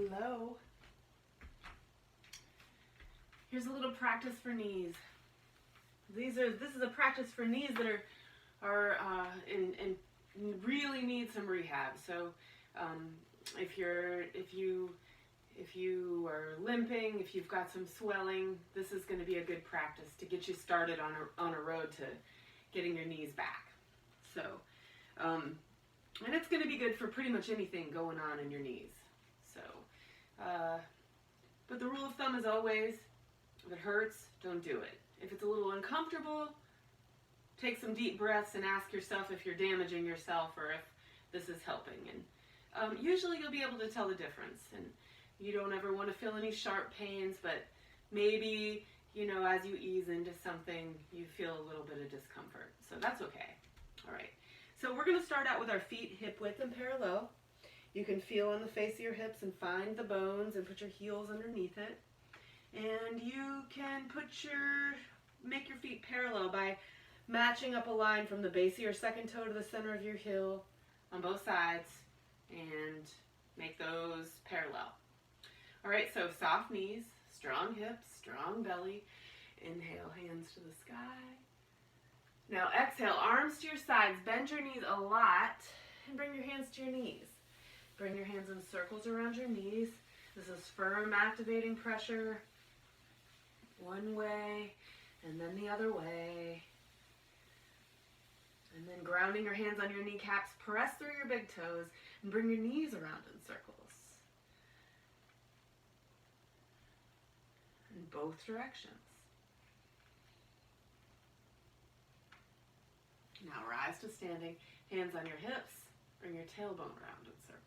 Hello. Here's a little practice for knees. This is a practice for knees that are and really need some rehab. So if you are limping, if you've got some swelling, this is going to be a good practice to get you started on a road to getting your knees back. So and it's going to be good for pretty much anything going on in your knees. So but the rule of thumb is always, if it hurts, don't do it. If it's a little uncomfortable, take some deep breaths and ask yourself if you're damaging yourself or if this is helping. And usually you'll be able to tell the difference. And you don't ever want to feel any sharp pains, but maybe, as you ease into something, you feel a little bit of discomfort. So that's okay. All right. So we're going to start out with our feet hip width and parallel. You can feel on the face of your hips and find the bones and put your heels underneath it. And you can make your feet parallel by matching up a line from the base of your second toe to the center of your heel on both sides and make those parallel. All right, so soft knees, strong hips, strong belly. Inhale, hands to the sky. Now exhale, arms to your sides, bend your knees a lot and bring your hands to your knees. Bring your hands in circles around your knees. This is firm activating pressure. One way, and then the other way. And then grounding your hands on your kneecaps, press through your big toes, and bring your knees around in circles. In both directions. Now rise to standing, hands on your hips, bring your tailbone round in circles.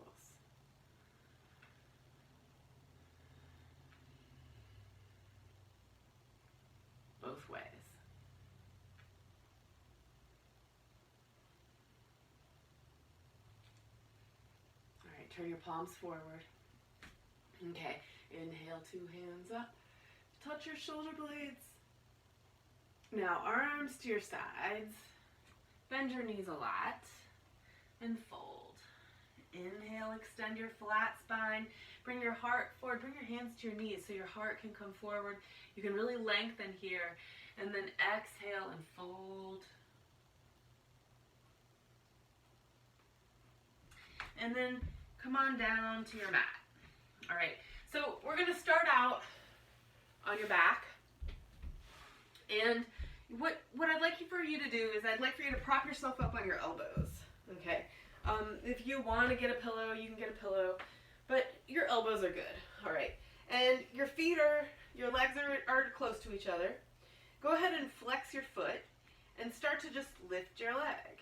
Both ways. All right, turn your palms forward. Okay, inhale, 2 hands up. Touch your shoulder blades. Now, arms to your sides. Bend your knees a lot. And fold. Inhale, extend your flat spine. Bring your heart forward. Bring your hands to your knees so your heart can come forward. You can really lengthen here. And then exhale and fold. And then come on down to your mat. All right, so we're going to start out on your back. And what I'd like for you to do is I'd like for you to prop yourself up on your elbows. Okay. If you want to get a pillow, you can get a pillow, but your elbows are good. All right. And your legs are close to each other. Go ahead and flex your foot and start to just lift your leg.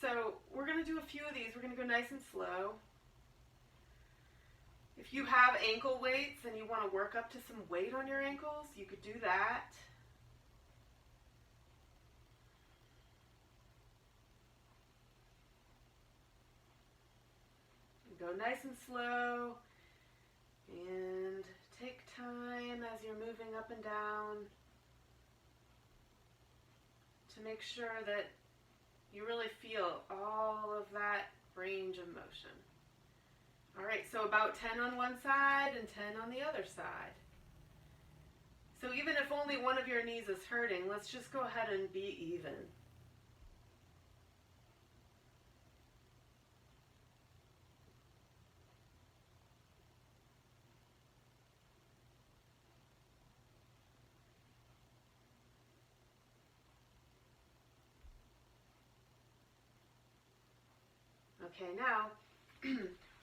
So we're going to do a few of these. We're going to go nice and slow. If you have ankle weights and you want to work up to some weight on your ankles, you could do that. Go nice and slow and take time as you're moving up and down to make sure that you really feel all of that range of motion. All right, so about 10 on one side and 10 on the other side. So even if only one of your knees is hurting, let's just go ahead and be even. Okay, now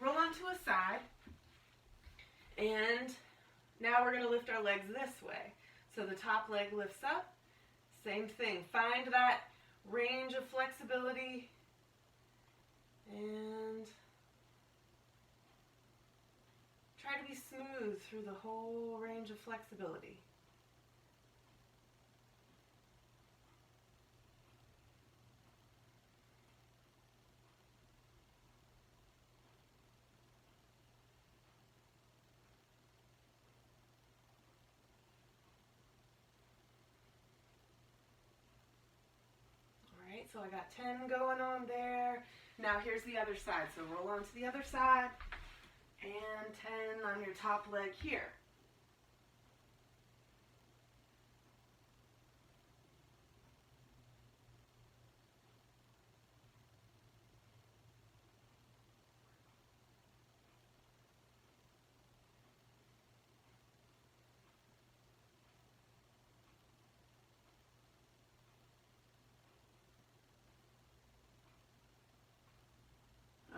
roll onto a side, and now we're going to lift our legs this way. So the top leg lifts up, same thing. Find that range of flexibility, and try to be smooth through the whole range of flexibility. So I got 10 going on there. Now here's the other side. So roll on to the other side and 10 on your top leg here.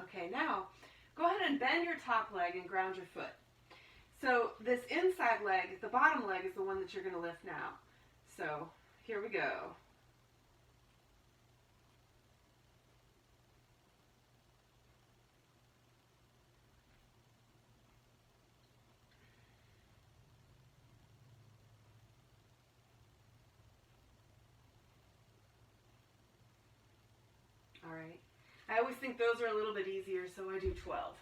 Okay, now go ahead and bend your top leg and ground your foot. So this inside leg, the bottom leg, is the one that you're going to lift now. So here we go. All right. I always think those are a little bit easier, so I do 12.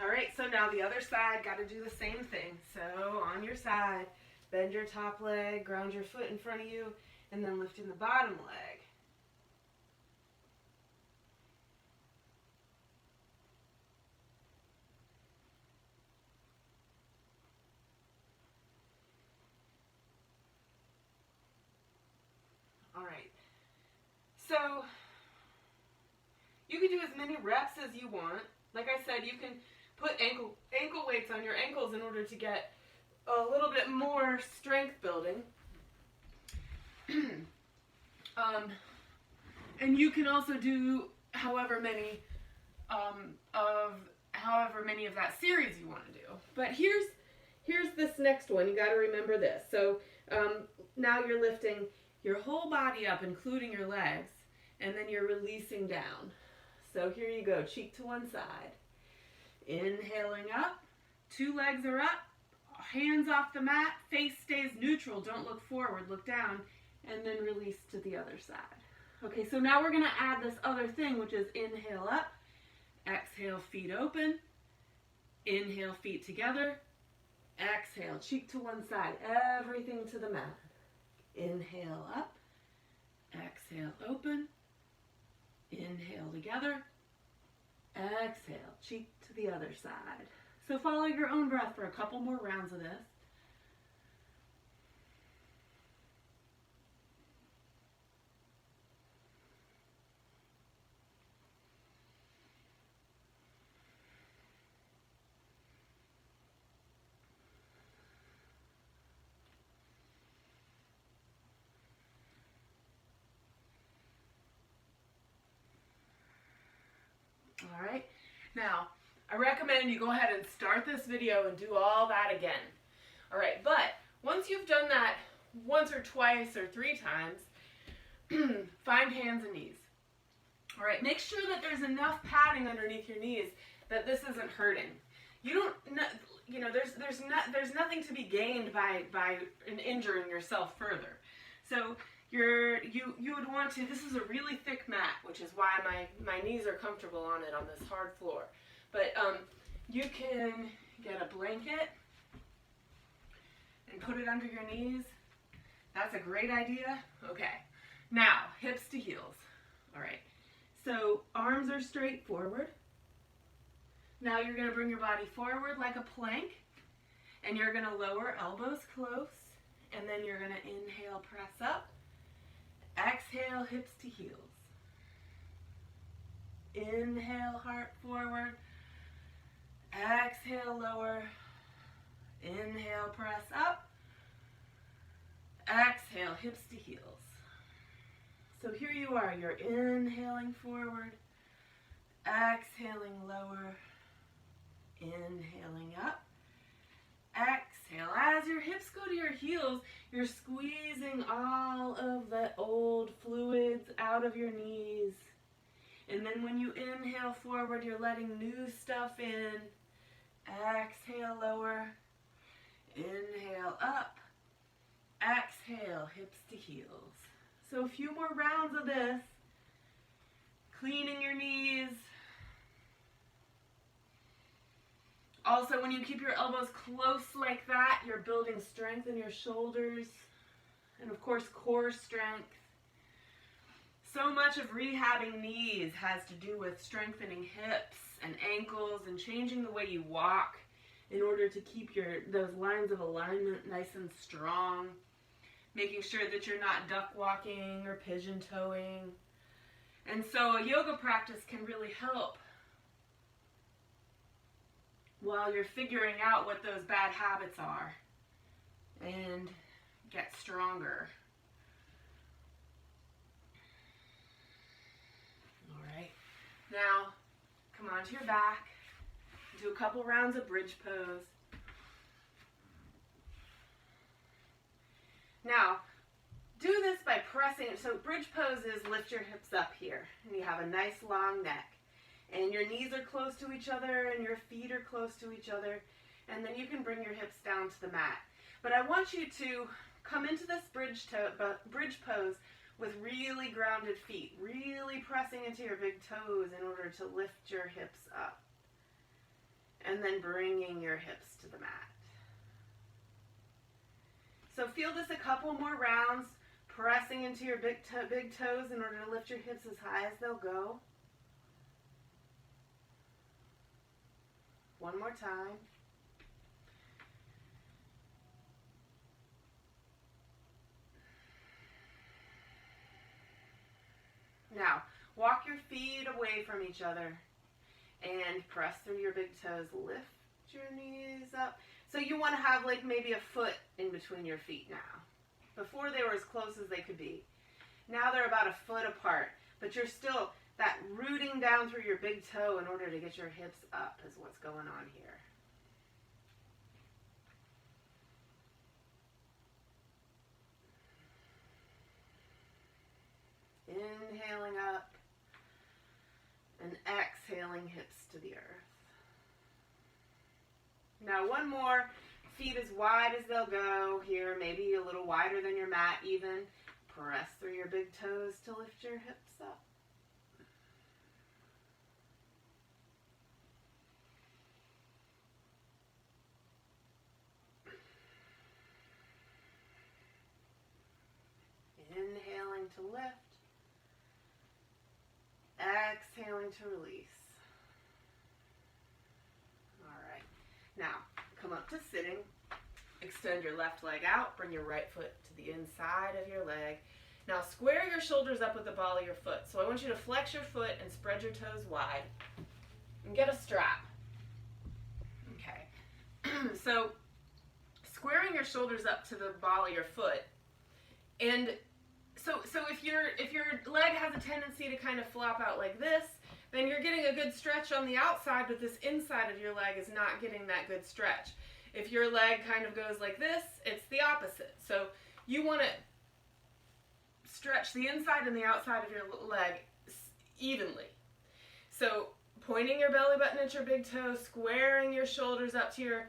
All right, so now the other side, got to do the same thing. So on your side, bend your top leg, ground your foot in front of you, and then lifting the bottom leg. All right. So you can do as many reps as you want. Like I said, you can put ankle weights on your ankles in order to get a little bit more strength building. And you can also do however many of that series you want to do. But here's this next one. You got to remember this. So now you're lifting your whole body up, including your legs, and then you're releasing down. So here you go, cheek to one side. Inhaling up, 2 legs are up, hands off the mat, face stays neutral, don't look forward, look down, and then release to the other side. Okay, so now we're going to add this other thing, which is inhale up, exhale, feet open, inhale, feet together, exhale, cheek to one side, everything to the mat. Inhale up, exhale, open, inhale together, exhale, cheek to the other side. So follow your own breath for a couple more rounds of this. All right, now I recommend you go ahead and start this video and do all that again. All right, but once you've done that once or twice or 3 times, find hands and knees. All right, make sure that there's enough padding underneath your knees that this isn't hurting. You don't, you know, there's nothing to be gained by injuring yourself further. So you would want to, this is a really thick mat, which is why my knees are comfortable on it on this hard floor. But you can get a blanket and put it under your knees. That's a great idea. Okay, now hips to heels. All right, so arms are straight forward. Now you're going to bring your body forward like a plank, and you're going to lower elbows close, and then you're going to inhale, press up. Exhale, hips to heels. Inhale, heart forward. Exhale, lower. Inhale, press up. Exhale, hips to heels. So here you are, you're inhaling forward, exhaling lower, inhaling up. Exhale. As your hips go to your heels, you're squeezing all of the old fluids out of your knees. And then when you inhale forward, you're letting new stuff in. Exhale, lower. Inhale, up. Exhale, hips to heels. So a few more rounds of this. Cleaning your knees. Also, when you keep your elbows close like that, you're building strength in your shoulders and, of course, core strength. So much of rehabbing knees has to do with strengthening hips and ankles and changing the way you walk in order to keep those lines of alignment nice and strong. Making sure that you're not duck walking or pigeon toeing. And so a yoga practice can really help while you're figuring out what those bad habits are and get stronger. All right. Now, come onto your back. Do a couple rounds of bridge pose. Now, do this by pressing. So bridge pose is lift your hips up here, and you have a nice long neck. And your knees are close to each other, and your feet are close to each other. And then you can bring your hips down to the mat. But I want you to come into this bridge pose with really grounded feet, really pressing into your big toes in order to lift your hips up. And then bringing your hips to the mat. So feel this a couple more rounds, pressing into your big toes in order to lift your hips as high as they'll go. One more time. Now, walk your feet away from each other and press through your big toes. Lift your knees up. So you want to have like maybe a foot in between your feet now. Before they were as close as they could be. Now they're about a foot apart, but you're still that rooting down through your big toe in order to get your hips up is what's going on here. Inhaling up and exhaling hips to the earth. Now one more. Feet as wide as they'll go here, maybe a little wider than your mat even. Press through your big toes to lift your hips up. Inhaling to lift. Exhaling to release. All right. Now, come up to sitting. Extend your left leg out. Bring your right foot to the inside of your leg. Now square your shoulders up with the ball of your foot. So I want you to flex your foot and spread your toes wide. And get a strap. Okay. So squaring your shoulders up to the ball of your foot. And so if your leg has a tendency to kind of flop out like this, then you're getting a good stretch on the outside, but this inside of your leg is not getting that good stretch. If your leg kind of goes like this, it's the opposite. So you want to stretch the inside and the outside of your leg evenly. So pointing your belly button at your big toe, squaring your shoulders up to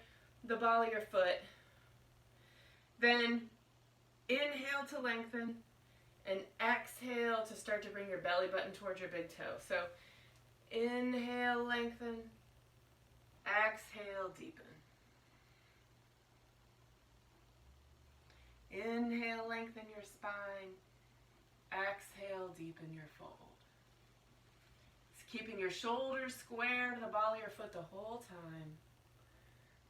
the ball of your foot. Then inhale to lengthen and exhale to start to bring your belly button towards your big toe. So inhale, lengthen, exhale, deepen. Inhale, lengthen your spine. Exhale, deepen your fold. It's keeping your shoulders square to the ball of your foot the whole time.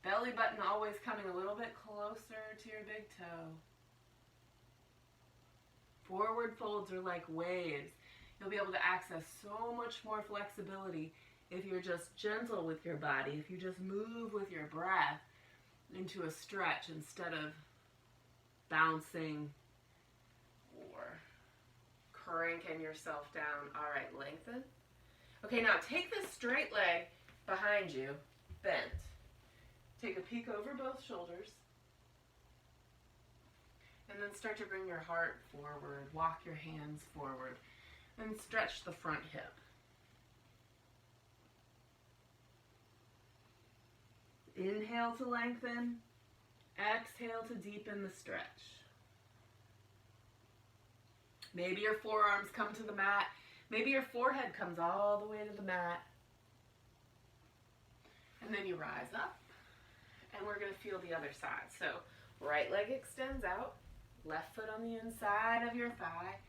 Belly button always coming a little bit closer to your big toe. Forward folds are like waves. You'll be able to access so much more flexibility if you're just gentle with your body, if you just move with your breath into a stretch instead of bouncing or cranking yourself down. All right, lengthen. Okay, now take this straight leg behind you, bent. Take a peek over both shoulders. And then start to bring your heart forward. Walk your hands forward. And stretch the front hip. Inhale to lengthen. Exhale to deepen the stretch. Maybe your forearms come to the mat. Maybe your forehead comes all the way to the mat. And then you rise up. And we're going to feel the other side. So right leg extends out. Left foot on the inside of your thigh.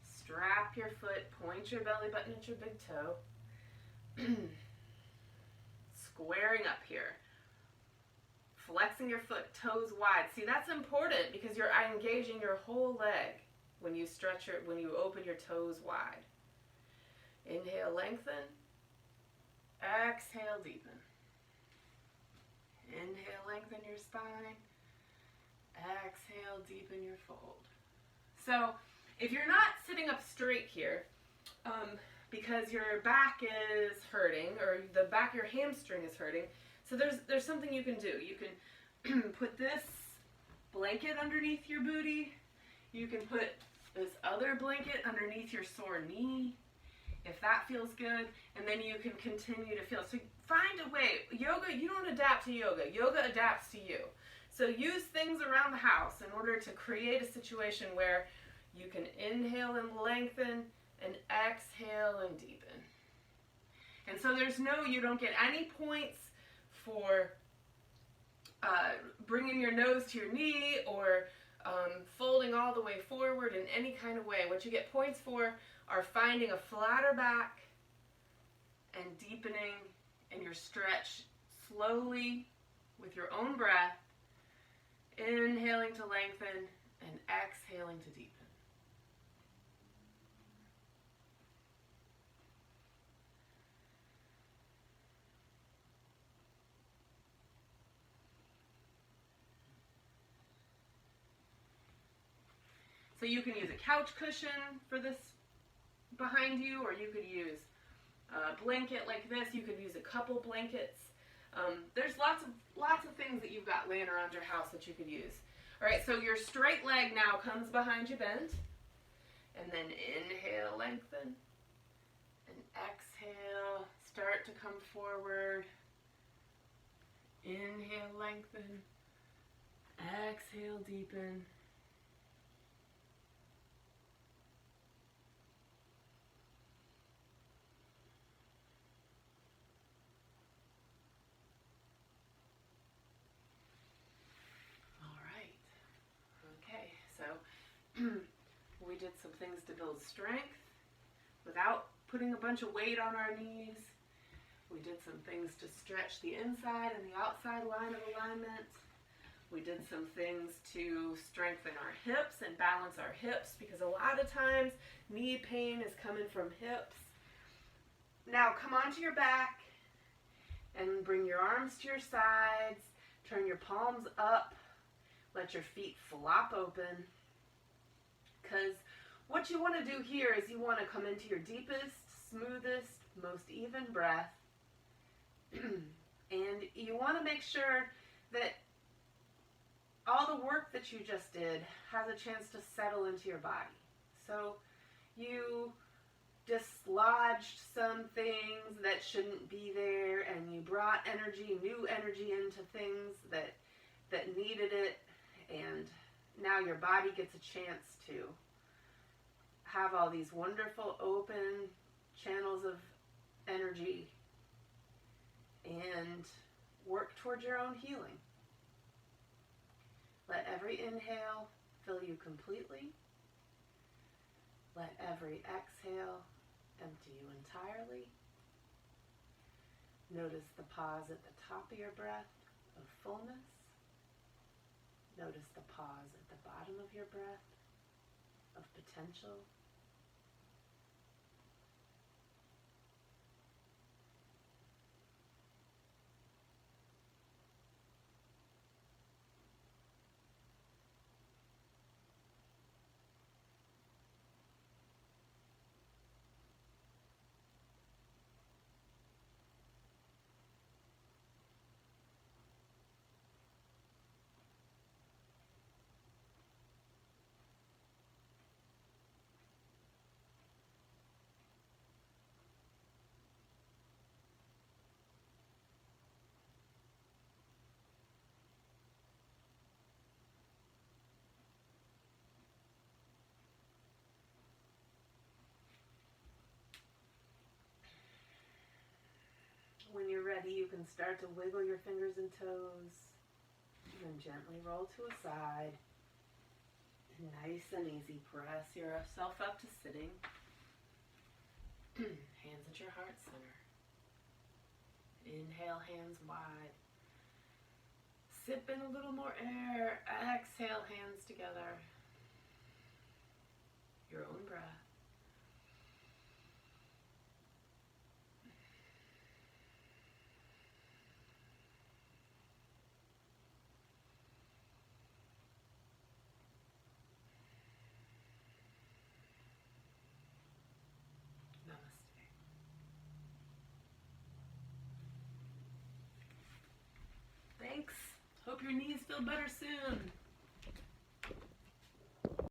Strap your foot. Point your belly button at your big toe. here. Flexing your foot, toes wide. See, that's important because you're engaging your whole leg when you when you open your toes wide. Inhale, lengthen. Exhale, deepen. Inhale, lengthen your spine. Exhale, deepen your fold. So if you're not sitting up straight here, because your back is hurting or the back of your hamstring is hurting, so there's something you can do. You can put this blanket underneath your booty. You can put this other blanket underneath your sore knee, if that feels good, and then you can continue to feel. So find a way. Yoga, you don't adapt to yoga. Yoga adapts to you. So use things around the house in order to create a situation where you can inhale and lengthen and exhale and deepen. And so you don't get any points for bringing your nose to your knee or folding all the way forward in any kind of way. What you get points for are finding a flatter back and deepening in your stretch slowly with your own breath, inhaling to lengthen and exhaling to deepen. So you can use a couch cushion for this behind you, or you could use a blanket like this. You could use a couple blankets. There's lots of things that you've got laying around your house that you could use. All right, so your straight leg now comes behind you bent, and then inhale, lengthen, and exhale, start to come forward. Inhale, lengthen, exhale, deepen. We did some things to build strength without putting a bunch of weight on our knees. We did some things to stretch the inside and the outside line of alignment. We did some things to strengthen our hips and balance our hips, because a lot of times knee pain is coming from hips. Now come onto your back and bring your arms to your sides. Turn your palms up. Let your feet flop open. Because what you want to do here is you want to come into your deepest, smoothest, most even breath. And you want to make sure that all the work that you just did has a chance to settle into your body. So you dislodged some things that shouldn't be there, and you brought new energy into things that needed it, and now your body gets a chance to have all these wonderful open channels of energy and work towards your own healing. Let every inhale fill you completely. Let every exhale empty you entirely. Notice the pause at the top of your breath of fullness. Notice the pause at the bottom of your breath of potential. When you're ready, you can start to wiggle your fingers and toes, and then gently roll to a side. Nice and easy. Press yourself up to sitting. Hands at your heart center. Inhale, hands wide. Sip in a little more air. Exhale, hands together. Your own breath. Namaste. Thanks. Hope your knees feel better soon.